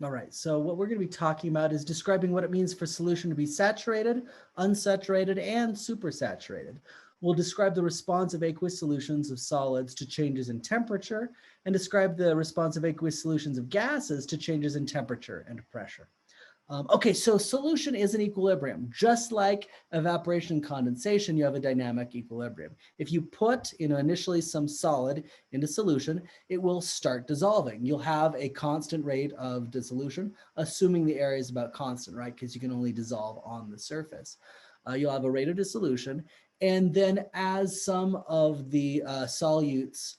All right, so what we're going to be talking about is describing what it means for solution to be saturated, unsaturated, and supersaturated. We'll describe the response of aqueous solutions of solids to changes in temperature, and describe the response of aqueous solutions of gases to changes in temperature and pressure. Okay, so solution is an equilibrium. Just like evaporation and condensation, you have a dynamic equilibrium. If you put, initially some solid into solution, it will start dissolving. You'll have a constant rate of dissolution, assuming the area is about constant, right? Because you can only dissolve on the surface. You'll have a rate of dissolution. And then as some of the solutes,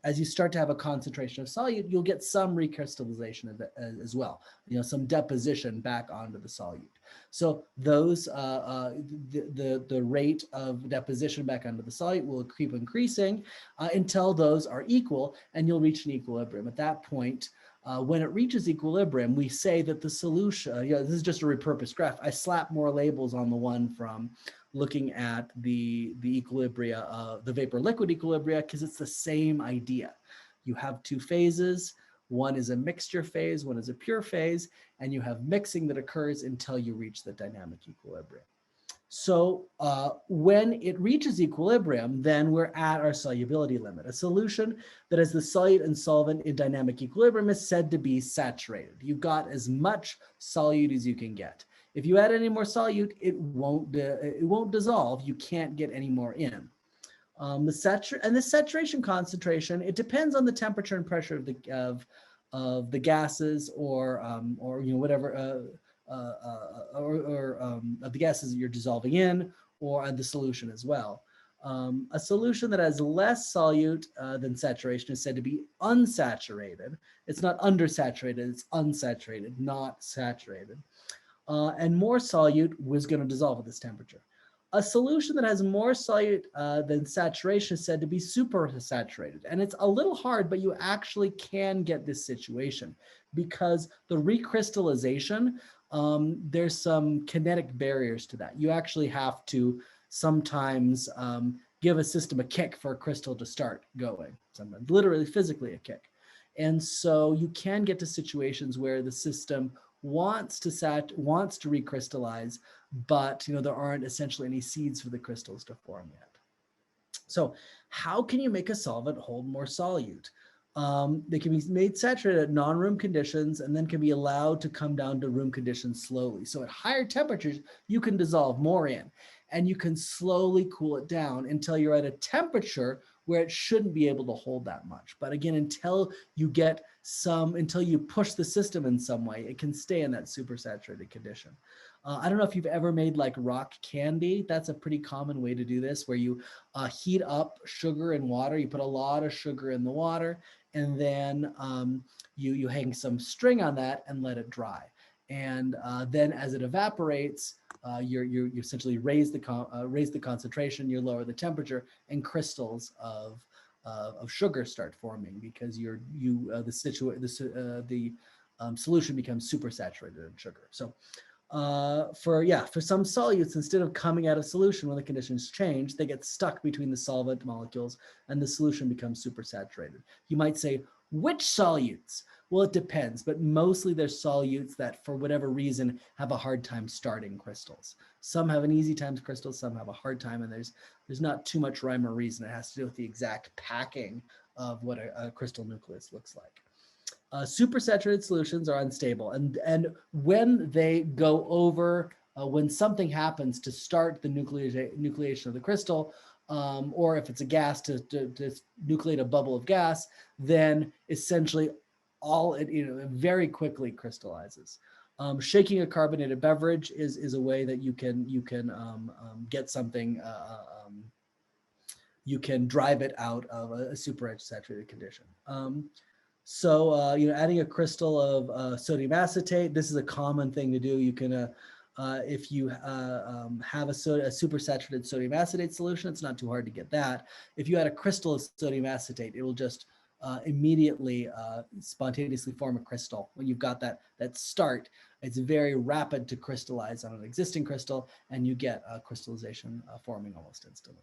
as you start to have a concentration of solute, you'll get some recrystallization of it as well, some deposition back onto the solute. So those, the rate of deposition back onto the solute will keep increasing until those are equal, and you'll reach an equilibrium. At that point, when it reaches equilibrium, we say that the solution, this is just a repurposed graph. I slap more labels on the one from looking at the equilibria, the vapor-liquid equilibria, because it's the same idea. You have two phases. One is a mixture phase, one is a pure phase, and you have mixing that occurs until you reach the dynamic equilibrium. So when it reaches equilibrium, then we're at our solubility limit. A solution that has the solute and solvent in dynamic equilibrium is said to be saturated. You've got as much solute as you can get. If you add any more solute, it won't dissolve. You can't get any more in. The saturation concentration, it depends on the temperature and pressure of the gases or whatever of the gases that you're dissolving in, or the solution as well. A solution that has less solute than saturation is said to be unsaturated. It's not undersaturated, it's unsaturated, not saturated. And more solute was going to dissolve at this temperature. A solution that has more solute than saturation is said to be supersaturated. And it's a little hard, but you actually can get this situation because the recrystallization, there's some kinetic barriers to that. You actually have to sometimes give a system a kick for a crystal to start going, sometimes literally physically a kick. And so you can get to situations where the system wants to recrystallize, but there aren't essentially any seeds for the crystals to form yet. So how can you make a solvent hold more solute? They can be made saturated at non-room conditions and then can be allowed to come down to room conditions slowly. So at higher temperatures, you can dissolve more in, and you can slowly cool it down until you're at a temperature where it shouldn't be able to hold that much. But again, until you push the system in some way, it can stay in that supersaturated condition. I don't know if you've ever made like rock candy. That's a pretty common way to do this, where you heat up sugar and water. You put a lot of sugar in the water, and then you hang some string on that and let it dry. And then as it evaporates, you essentially raise the concentration, you lower the temperature, and crystals of sugar start forming because the solution becomes supersaturated in sugar. So for some solutes, instead of coming out of solution when the conditions change, they get stuck between the solvent molecules and the solution becomes supersaturated. You might say, which solutes? Well, it depends, but mostly they're solutes that for whatever reason have a hard time starting crystals. Some have an easy time to crystals, some have a hard time, and there's not too much rhyme or reason. It has to do with the exact packing of what a crystal nucleus looks like. Supersaturated solutions are unstable, and when they go over, when something happens to start the nucleation of the crystal, or if it's a gas to nucleate a bubble of gas, then essentially it very quickly crystallizes. Shaking a carbonated beverage is a way that you can get something. You can drive it out of a supersaturated condition. Adding a crystal of sodium acetate, this is a common thing to do. You can, if you have a supersaturated sodium acetate solution, it's not too hard to get that. If you add a crystal of sodium acetate, it will just immediately spontaneously form a crystal. When you've got that start, it's very rapid to crystallize on an existing crystal, and you get crystallization forming almost instantly.